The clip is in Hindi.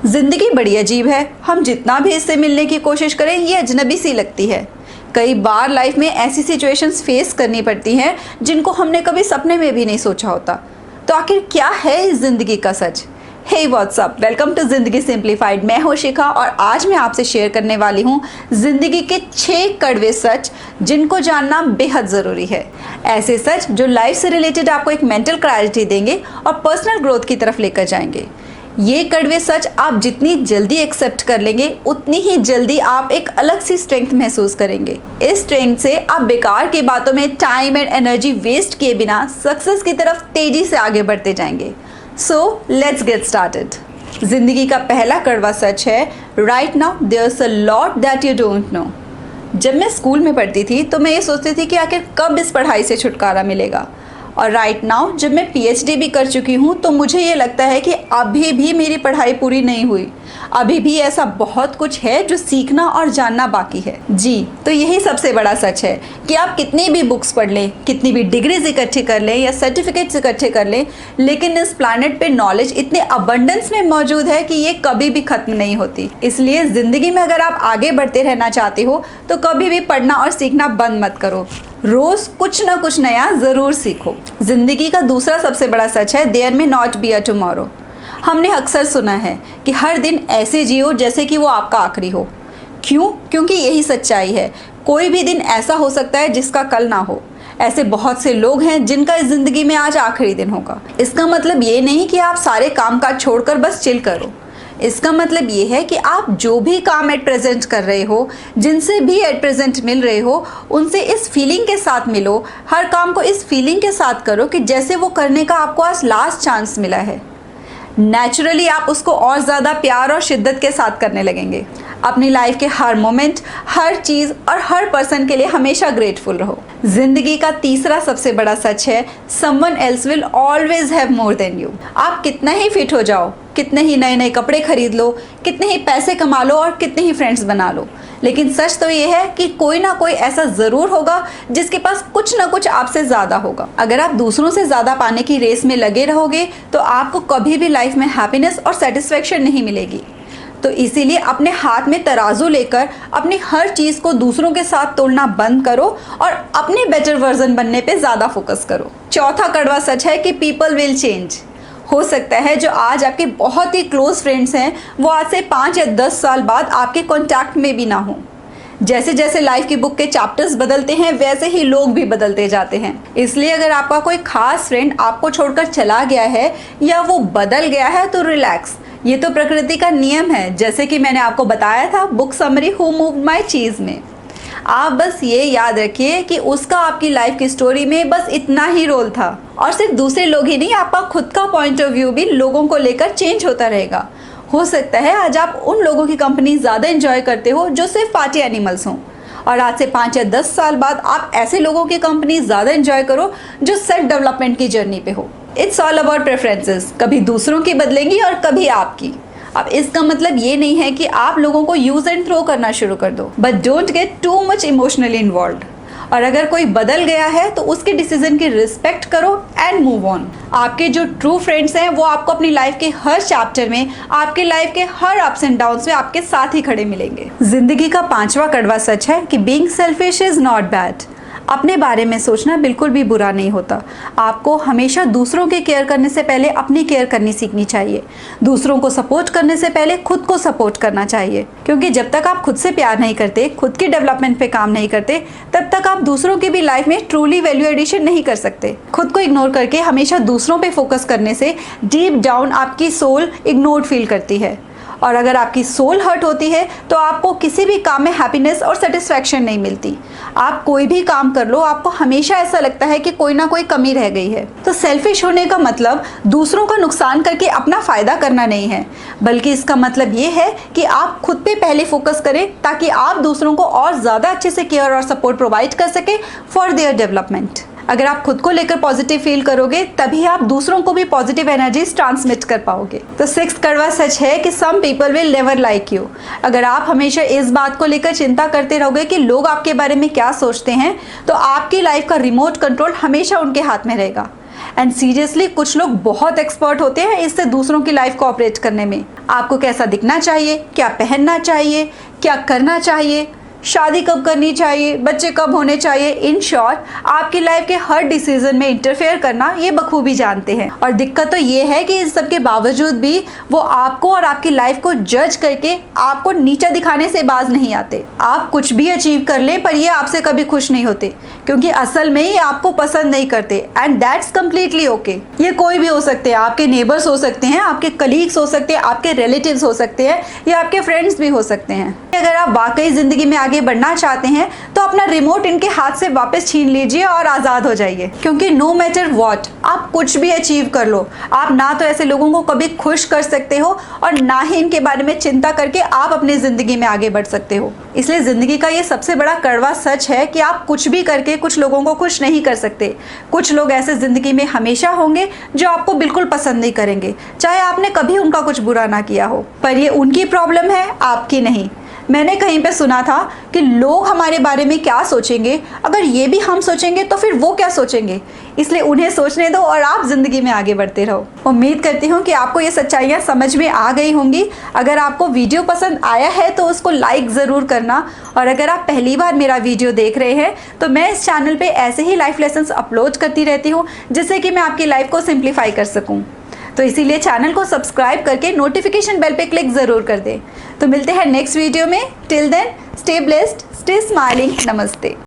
जिंदगी बड़ी अजीब है। हम जितना भी इससे मिलने की कोशिश करें ये अजनबी सी लगती है। कई बार लाइफ में ऐसी सिचुएशंस फेस करनी पड़ती हैं जिनको हमने कभी सपने में भी नहीं सोचा होता। तो आखिर क्या है इस जिंदगी का सच? हे व्हाट्सअप, वेलकम टू जिंदगी सिंप्लीफाइड। मैं हूं शिखा और आज मैं आपसे शेयर करने वाली हूं जिंदगी के 6 कड़वे सच जिनको जानना बेहद ज़रूरी है। ऐसे सच जो लाइफ से रिलेटेड आपको एक मेंटल क्लैरिटी देंगे और पर्सनल ग्रोथ की तरफ लेकर जाएंगे। ये कड़वे सच आप जितनी जल्दी एक्सेप्ट कर लेंगे उतनी ही जल्दी आप एक अलग सी स्ट्रेंथ महसूस करेंगे। इस स्ट्रेंथ से आप बेकार की बातों में टाइम एंड एनर्जी वेस्ट किए बिना सक्सेस की तरफ तेजी से आगे बढ़ते जाएंगे। So let's get started. जिंदगी का पहला कड़वा सच है, right now there's a lot that you don't know. जब मैं स्कूल में पढ़ती थी तो मैं ये सोचती थी कि आखिर कब इस पढ़ाई से छुटकारा मिलेगा। और राइट नाउ जब मैं पीएचडी भी कर चुकी हूँ तो मुझे ये लगता है कि अभी भी मेरी पढ़ाई पूरी नहीं हुई। अभी भी ऐसा बहुत कुछ है जो सीखना और जानना बाकी है। जी, तो यही सबसे बड़ा सच है कि आप कितनी भी बुक्स पढ़ लें, कितनी भी डिग्रीज इकट्ठी कर लें या सर्टिफिकेट्स इकट्ठे कर लें, लेकिन इस प्लैनेट पे नॉलेज इतने अबंडेंस में मौजूद है कि ये कभी भी खत्म नहीं होती। इसलिए ज़िंदगी में अगर आप आगे बढ़ते रहना चाहते हो तो कभी भी पढ़ना और सीखना बंद मत करो। रोज कुछ ना कुछ नया जरूर सीखो। जिंदगी का दूसरा सबसे बड़ा सच है, देयर में नॉट बी अ टुमारो। हमने अक्सर सुना है कि हर दिन ऐसे जियो जैसे कि वो आपका आखिरी हो। क्यों? क्योंकि यही सच्चाई है। कोई भी दिन ऐसा हो सकता है जिसका कल ना हो। ऐसे बहुत से लोग हैं जिनका इस जिंदगी में आज आखिरी दिन होगा। इसका मतलब ये नहीं कि आप सारे काम काज छोड़कर बस चिल करो। इसका मतलब ये है कि आप जो भी काम एट प्रेजेंट कर रहे हो, जिनसे भी एट प्रेजेंट मिल रहे हो, उनसे इस फीलिंग के साथ मिलो। हर काम को इस फीलिंग के साथ करो कि जैसे वो करने का आपको आज लास्ट चांस मिला है। नेचुरली आप उसको और ज़्यादा प्यार और शिद्दत के साथ करने लगेंगे। अपनी लाइफ के हर मोमेंट, हर चीज़ और हर पर्सन के लिए हमेशा ग्रेटफुल रहो। जिंदगी का तीसरा सबसे बड़ा सच है, someone else will always have more than you. आप कितना ही फिट हो जाओ, कितने ही नए नए कपड़े खरीद लो, कितने ही पैसे कमा लो और कितने ही फ्रेंड्स बना लो, लेकिन सच तो ये है कि कोई ना कोई ऐसा ज़रूर होगा जिसके पास कुछ ना कुछ आपसे ज़्यादा होगा। अगर आप दूसरों से ज़्यादा पाने की रेस में लगे रहोगे तो आपको कभी भी लाइफ में हैप्पीनेस और सेटिस्फेक्शन नहीं मिलेगी। तो इसीलिए अपने हाथ में तराजू लेकर अपनी हर चीज़ को दूसरों के साथ तोलना बंद करो और अपने बेटर वर्जन बनने पे ज़्यादा फोकस करो। चौथा कड़वा सच है कि पीपल विल चेंज। हो सकता है जो आज आपके बहुत ही क्लोज फ्रेंड्स हैं वो आज से 5 या 10 साल बाद आपके कॉन्टैक्ट में भी ना हो। जैसे जैसे लाइफ की बुक के चैप्टर्स बदलते हैं वैसे ही लोग भी बदलते जाते हैं। इसलिए अगर आपका कोई खास फ्रेंड आपको छोड़कर चला गया है या वो बदल गया है तो रिलैक्स, ये तो प्रकृति का नियम है। जैसे कि मैंने आपको बताया था book summary who moved my cheese में। आप बस ये याद रखिए कि उसका आपकी लाइफ की स्टोरी में बस इतना ही रोल था। और सिर्फ दूसरे लोग ही नहीं, आपका खुद का पॉइंट ऑफ व्यू भी लोगों को लेकर चेंज होता रहेगा। हो सकता है आज आप उन लोगों की कंपनी ज़्यादा एंजॉय करते हो जो सिर्फ पार्टी एनिमल्स हों, और आज से 5 या 10 साल बाद आप ऐसे लोगों की कंपनी ज़्यादा एंजॉय करो जो सेल्फ डेवलपमेंट की जर्नी पे हो। It's all about preferences. कभी दूसरों की बदलेंगी और कभी आपकी। अब इसका मतलब ये नहीं है कि आप लोगों को यूज एंड थ्रो करना शुरू कर दो, but don't get too much emotionally involved. और अगर कोई बदल गया है तो उसके डिसीजन की रिस्पेक्ट करो एंड मूव ऑन। आपके जो ट्रू फ्रेंड्स हैं वो आपको अपनी लाइफ के हर चैप्टर में, आपके लाइफ के हर अप्स एंड डाउन्स में आपके साथ ही खड़े मिलेंगे। जिंदगी का 5वां कड़वा सच है कि being selfish is not bad. अपने बारे में सोचना बिल्कुल भी बुरा नहीं होता। आपको हमेशा दूसरों के केयर करने से पहले अपनी केयर करनी सीखनी चाहिए। दूसरों को सपोर्ट करने से पहले खुद को सपोर्ट करना चाहिए, क्योंकि जब तक आप खुद से प्यार नहीं करते, खुद के डेवलपमेंट पे काम नहीं करते, तब तक आप दूसरों की भी लाइफ में ट्रूली वैल्यू एडिशन नहीं कर सकते। खुद को इग्नोर करके हमेशा दूसरों पे फोकस करने से डीप डाउन आपकी सोल इग्नोर्ड फील करती है, और अगर आपकी सोल हर्ट होती है तो आपको किसी भी काम में हैप्पीनेस और सेटिस्फैक्शन नहीं मिलती। आप कोई भी काम कर लो, आपको हमेशा ऐसा लगता है कि कोई ना कोई कमी रह गई है। तो सेल्फिश होने का मतलब दूसरों का नुकसान करके अपना फ़ायदा करना नहीं है, बल्कि इसका मतलब ये है कि आप खुद पे पहले फोकस करें ताकि आप दूसरों को और ज़्यादा अच्छे से केयर और सपोर्ट प्रोवाइड कर सकें फॉर देयर डेवलपमेंट। अगर आप खुद को लेकर पॉजिटिव फील करोगे तभी आप दूसरों को भी पॉजिटिव एनर्जीज ट्रांसमिट कर पाओगे। तो 6th कड़वा सच है कि some people will never like you. अगर आप हमेशा इस बात को लेकर चिंता करते रहोगे कि लोग आपके बारे में क्या सोचते हैं तो आपकी लाइफ का रिमोट कंट्रोल हमेशा उनके हाथ में रहेगा। एंड सीरियसली कुछ लोग बहुत एक्सपर्ट होते हैं इससे दूसरों की लाइफ को ऑपरेट करने में। आपको कैसा दिखना चाहिए, क्या पहनना चाहिए, क्या करना चाहिए, शादी कब करनी चाहिए, बच्चे कब होने चाहिए, इन शॉर्ट आपकी लाइफ के हर डिसीजन में इंटरफेयर करना ये बखूबी जानते हैं। और दिक्कत तो ये है कि इस सब के बावजूद भी वो आपको और आपकी लाइफ को जज करके आपको नीचा दिखाने से बाज नहीं आते। आप कुछ भी अचीव कर लें पर ये आपसे कभी खुश नहीं होते क्योंकि असल में ये आपको पसंद नहीं करते एंड दैट्स कम्प्लीटली ओके। ये कोई भी हो सकते हैं, आपके नेबर्स हो सकते हैं, आपके कलीग्स हो सकते हैं, आपके रिलेटिव्स हो सकते हैं या आपके फ्रेंड्स भी हो सकते हैं। अगर आप वाकई जिंदगी में आगे बढ़ना चाहते हैं तो अपना रिमोट इनके हाथ से वापस छीन लीजिए और आज़ाद हो जाइए क्योंकि नो मैटर व्हाट आप कुछ भी अचीव कर लो, आप ना तो ऐसे लोगों को कभी खुश कर सकते हो और ना ही इनके बारे में चिंता करके आप अपनी ज़िंदगी में आगे बढ़ सकते हो। इसलिए ज़िंदगी का ये सबसे बड़ा कड़वा सच है कि आप कुछ भी करके कुछ लोगों को खुश नहीं कर सकते। कुछ लोग ऐसे ज़िंदगी में हमेशा होंगे जो आपको बिल्कुल पसंद नहीं करेंगे, चाहे आपने कभी उनका कुछ बुरा ना किया हो, पर ये उनकी प्रॉब्लम है, आपकी नहीं। मैंने कहीं पे सुना था कि लोग हमारे बारे में क्या सोचेंगे, अगर ये भी हम सोचेंगे तो फिर वो क्या सोचेंगे। इसलिए उन्हें सोचने दो और आप ज़िंदगी में आगे बढ़ते रहो। उम्मीद करती हूँ कि आपको ये सच्चाइयाँ समझ में आ गई होंगी। अगर आपको वीडियो पसंद आया है तो उसको लाइक ज़रूर करना, और अगर आप पहली बार मेरा वीडियो देख रहे हैं तो मैं इस चैनल पर ऐसे ही लाइफ लेसन्स अपलोड करती रहती हूँ जिससे कि मैं आपकी लाइफ को सिंप्लीफाई कर सकूँ। तो इसीलिए चैनल को सब्सक्राइब करके नोटिफिकेशन बेल पे क्लिक ज़रूर कर दें। तो मिलते हैं नेक्स्ट वीडियो में। Till then stay blessed, stay smiling, नमस्ते।